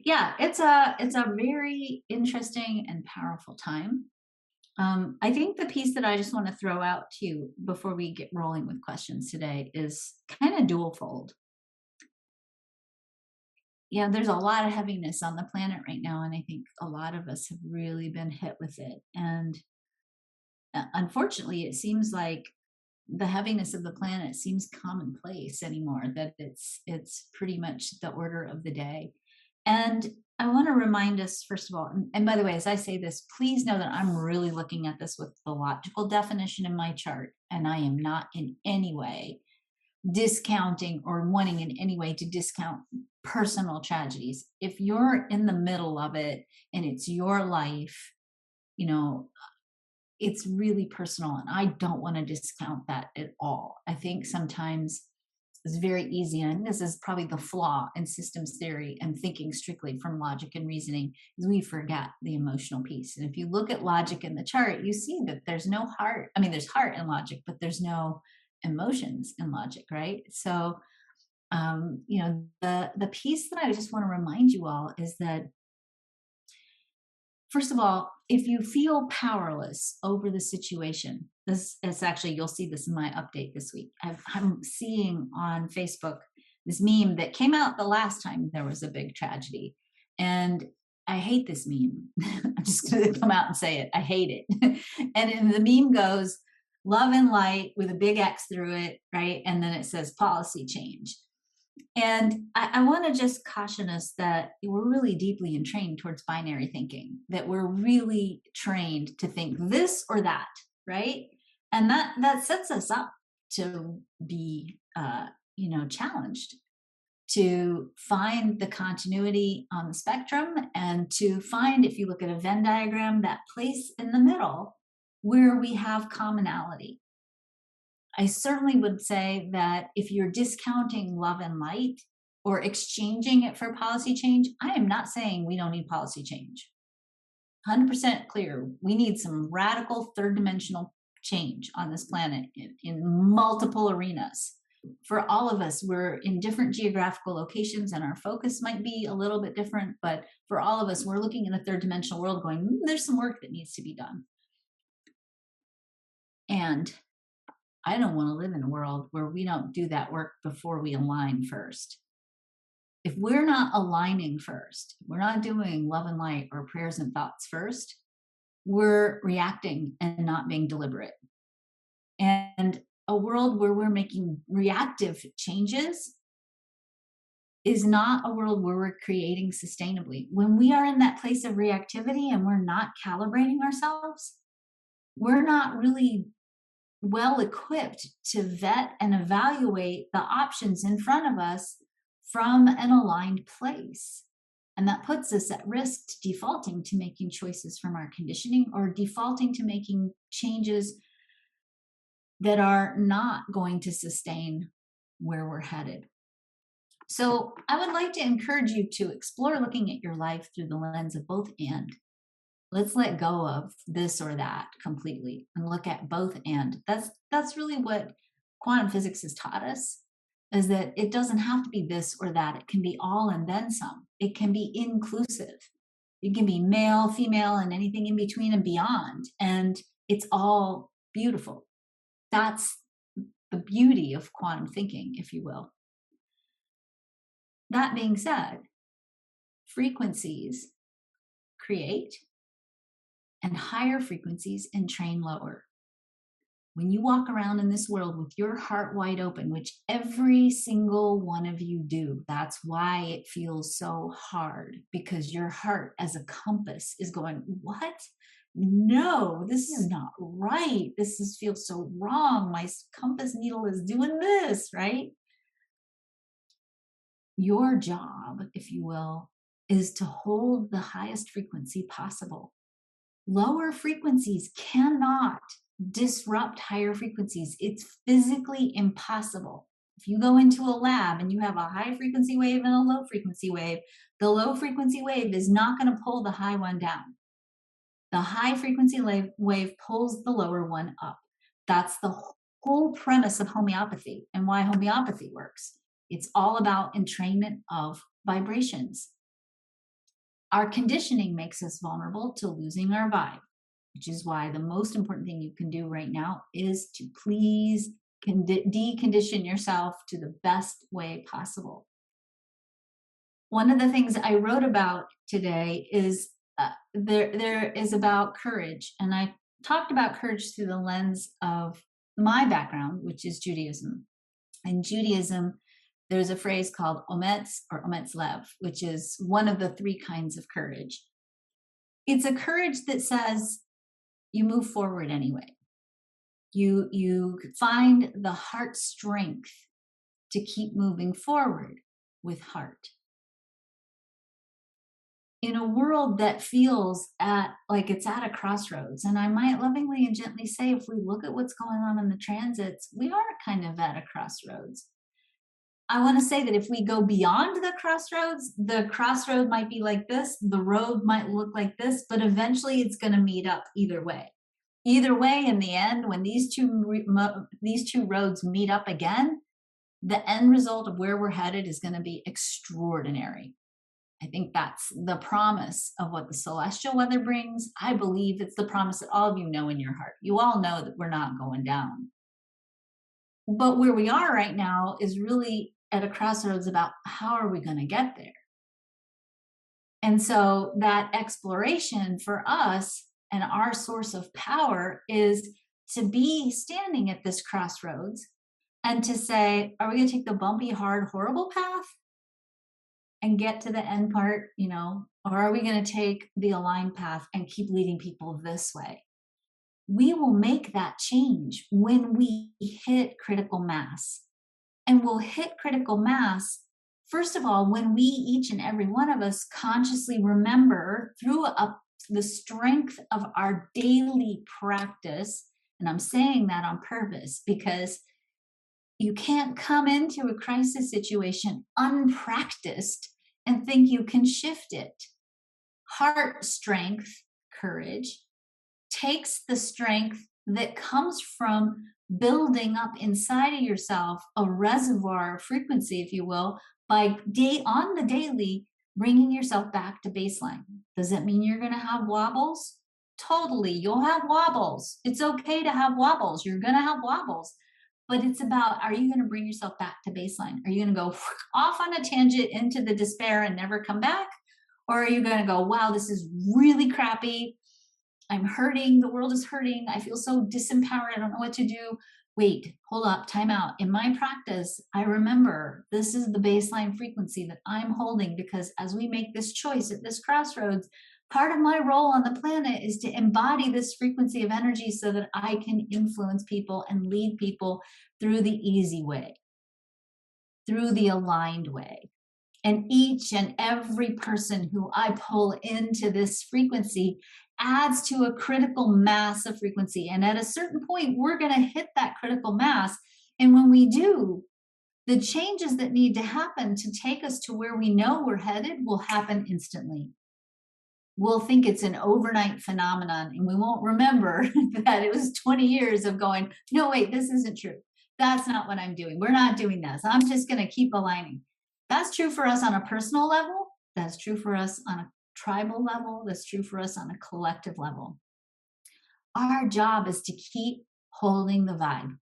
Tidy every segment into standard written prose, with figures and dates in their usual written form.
Yeah, it's a very interesting and powerful time. I think the piece that I just want to throw out to you before we get rolling with questions today is kind of dual fold. Yeah, there's a lot of heaviness on the planet right now, and I think a lot of us have really been hit with it. And unfortunately, it seems like the heaviness of the planet seems commonplace anymore. That it's pretty much the order of the day. And I want to remind us, first of all, and by the way, as I say this, please know that I'm really looking at this with the logical definition in my chart, and I am not in any way discounting or wanting in any way to discount personal tragedies. If you're in the middle of it and it's your life, you know, it's really personal. And I don't want to discount that at all. I think sometimes it's very easy. And this is probably the flaw in systems theory and thinking strictly from logic and reasoning is we forget the emotional piece. And if you look at logic in the chart, you see that there's no heart. I mean, there's heart in logic, but there's no emotions in logic, right? So the piece that I just want to remind you all is that, first of all, if you feel powerless over the situation, this is actually, you'll see this in my update this week. I'm seeing on Facebook this meme that came out the last time there was a big tragedy. And I hate this meme. I'm just going to come out and say it. I hate it. And the meme goes, love and light with a big X through it, right? And then it says policy change. And I want to just caution us that we're really deeply entrained towards binary thinking, that we're really trained to think this or that, right? And that sets us up to be, challenged to find the continuity on the spectrum and to find, if you look at a Venn diagram, that place in the middle where we have commonality. I certainly would say that if you're discounting love and light or exchanging it for policy change, I am not saying we don't need policy change. 100% clear. We need some radical third dimensional change on this planet in multiple arenas. For all of us, we're in different geographical locations and our focus might be a little bit different. But for all of us, we're looking in a third dimensional world going, there's some work that needs to be done. And I don't want to live in a world where we don't do that work before we align first. If we're not aligning first, we're not doing love and light or prayers and thoughts first, we're reacting and not being deliberate. And a world where we're making reactive changes is not a world where we're creating sustainably. When we are in that place of reactivity and we're not calibrating ourselves, we're not really well equipped to vet and evaluate the options in front of us from an aligned place. And that puts us at risk to defaulting to making choices from our conditioning or defaulting to making changes that are not going to sustain where we're headed. So, I would like to encourage you to explore looking at your life through the lens of both and. Let's let go of this or that completely and look at both and. That's really what quantum physics has taught us, is that it doesn't have to be this or that. It can be all and then some. It can be inclusive. It can be male, female, and anything in between and beyond. And it's all beautiful. That's the beauty of quantum thinking, if you will. That being said, frequencies create and higher frequencies entrain lower. When you walk around in this world with your heart wide open, which every single one of you do, that's why it feels so hard, because your heart as a compass is going, what? No, this is not right. Feels so wrong. My compass needle is doing this, right? Your job, if you will, is to hold the highest frequency possible. Lower frequencies cannot disrupt higher frequencies. It's physically impossible. If you go into a lab and you have a high frequency wave and a low frequency wave, the low frequency wave is not going to pull the high one down. The high frequency wave pulls the lower one up. That's the whole premise of homeopathy and why homeopathy works. It's all about entrainment of vibrations. our conditioning makes us vulnerable to losing our vibe, which is why the most important thing you can do right now is to please decondition yourself to the best way possible. One of the things I wrote about today is there is about courage, and I talked about courage through the lens of my background, which is Judaism. In Judaism, there's a phrase called ometz or ometz lev, which is one of the three kinds of courage. It's a courage that says you move forward anyway. You find the heart strength to keep moving forward with heart. In a world that feels like it's at a crossroads, and I might lovingly and gently say, if we look at what's going on in the transits, we are kind of at a crossroads. I want to say that if we go beyond the crossroad might be like this, the road might look like this, but eventually it's going to meet up either way. Either way, in the end, when these two roads meet up again, the end result of where we're headed is going to be extraordinary. I think that's the promise of what the celestial weather brings. I believe it's the promise that all of you know in your heart. You all know that we're not going down. But where we are right now is really at a crossroads about how are we going to get there? And so that exploration for us and our source of power is to be standing at this crossroads and to say, are we going to take the bumpy, hard, horrible path and get to the end part, or are we going to take the aligned path and keep leading people this way? We will make that change when we hit critical mass. And we'll hit critical mass, first of all, when we, each and every one of us, consciously remember through the strength of our daily practice. And I'm saying that on purpose because you can't come into a crisis situation unpracticed and think you can shift it. Heart strength, courage, takes the strength that comes from building up inside of yourself a reservoir frequency, if you will, by on the daily, bringing yourself back to baseline. Does it mean you're going to have wobbles? Totally. You'll have wobbles. It's okay to have wobbles. You're going to have wobbles. But it's about, are you going to bring yourself back to baseline? Are you going to go off on a tangent into the despair and never come back? Or are you going to go, wow, this is really crappy. I'm hurting. The world is hurting. I feel so disempowered. I don't know what to do. Wait, hold up, time out. In my practice, I remember this is the baseline frequency that I'm holding because as we make this choice at this crossroads, part of my role on the planet is to embody this frequency of energy so that I can influence people and lead people through the easy way, through the aligned way. And each and every person who I pull into this frequency adds to a critical mass of frequency. And at a certain point, we're going to hit that critical mass. And when we do, the changes that need to happen to take us to where we know we're headed will happen instantly. We'll think it's an overnight phenomenon and we won't remember that it was 20 years of going, no, wait, this isn't true. That's not what I'm doing. We're not doing this. I'm just going to keep aligning. That's true for us on a personal level. That's true for us on a tribal level. That's true for us on a collective level. Our job is to keep holding the vibe,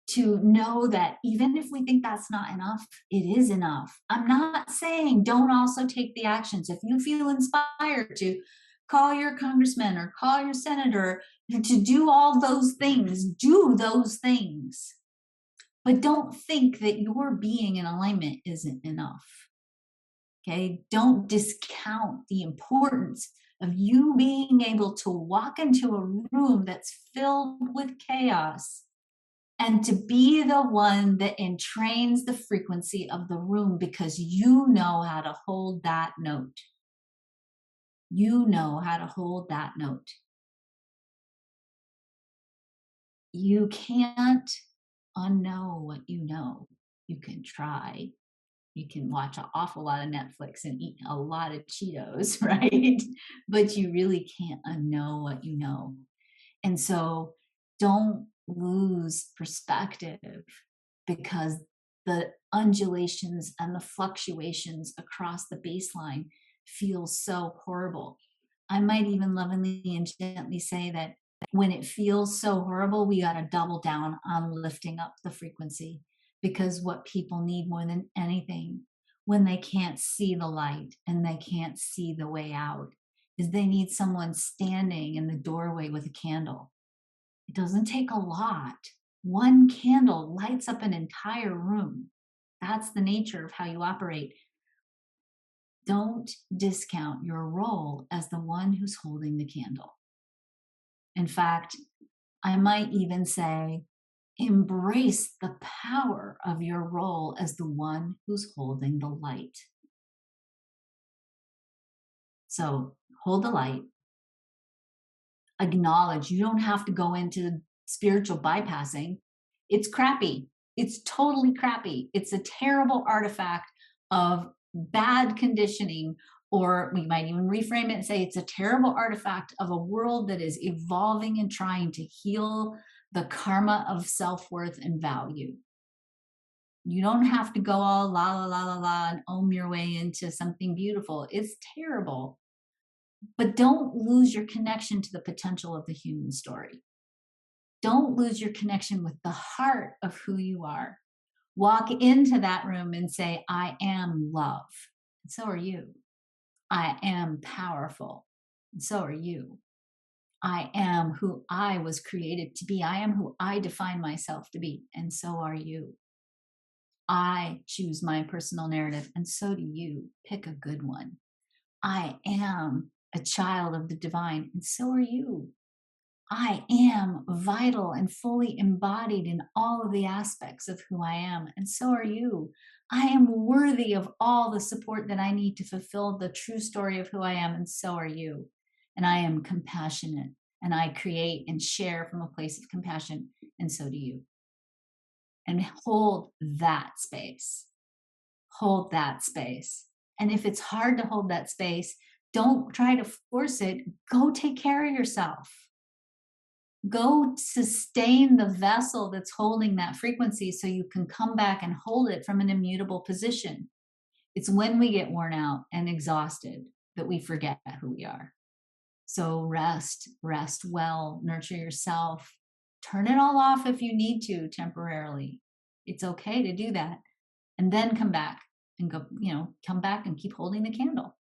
to know that even if we think that's not enough, it is enough. I'm not saying don't also take the actions. If you feel inspired to call your congressman or call your senator to do all those things, do those things. But don't think that your being in alignment isn't enough. Okay, don't discount the importance of you being able to walk into a room that's filled with chaos and to be the one that entrains the frequency of the room because you know how to hold that note. You know how to hold that note. You can't unknow what you know. You can try. You can watch an awful lot of Netflix and eat a lot of Cheetos, right? But you really can't unknow what you know. And so don't lose perspective because the undulations and the fluctuations across the baseline feels so horrible. I might even lovingly and gently say that when it feels so horrible, we got to double down on lifting up the frequency, because what people need more than anything when they can't see the light and they can't see the way out is they need someone standing in the doorway with a candle. It doesn't take a lot. One candle lights up an entire room. That's the nature of how you operate. Don't discount your role as the one who's holding the candle. In fact, I might even say, embrace the power of your role as the one who's holding the light. So hold the light, acknowledge you don't have to go into spiritual bypassing. It's crappy. It's totally crappy. It's a terrible artifact of bad conditioning, or we might even reframe it and say it's a terrible artifact of a world that is evolving and trying to heal the karma of self-worth and value. You don't have to go all la la la la la and ohm your way into something beautiful. It's terrible. But don't lose your connection to the potential of the human story. Don't lose your connection with the heart of who you are. Walk into that room and say, I am love. And so are you. I am powerful. And so are you. I am who I was created to be. I am who I define myself to be. And so are you. I choose my personal narrative. And so do you. Pick a good one. I am a child of the divine. And so are you. I am vital and fully embodied in all of the aspects of who I am, and so are you. I am worthy of all the support that I need to fulfill the true story of who I am, and so are you. And I am compassionate, and I create and share from a place of compassion, and so do you. And hold that space. Hold that space. And if it's hard to hold that space, don't try to force it. Go take care of yourself. Go sustain the vessel that's holding that frequency so you can come back and hold it from an immutable position. It's when we get worn out and exhausted that we forget who we are. So rest well, nurture yourself, turn it all off if you need to temporarily. It's okay to do that. And then come back and go, come back and keep holding the candle.